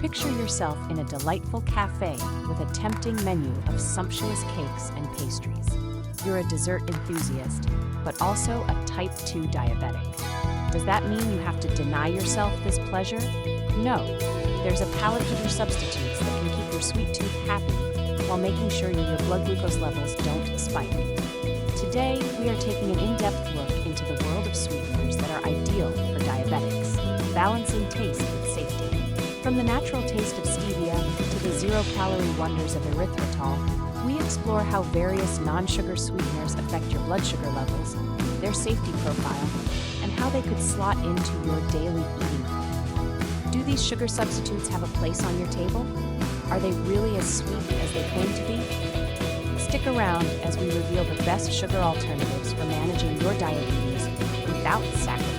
Picture yourself in a delightful cafe with a tempting menu of sumptuous cakes and pastries. You're a dessert enthusiast, but also a type 2 diabetic. Does that mean you have to deny yourself this pleasure? No. There's a palette of your substitutes that can keep your sweet tooth happy while making sure your blood glucose levels don't spike. Today, we are taking an in-depth look into the world of sweeteners that are ideal for diabetics, balancing taste with safety. From the natural taste of stevia to the zero-calorie wonders of erythritol, we explore how various non-sugar sweeteners affect your blood sugar levels, their safety profile, and how they could slot into your daily eating. Do these sugar substitutes have a place on your table? Are they really as sweet as they claim to be? Stick around as we reveal the best sugar alternatives for managing your diabetes without sacrificing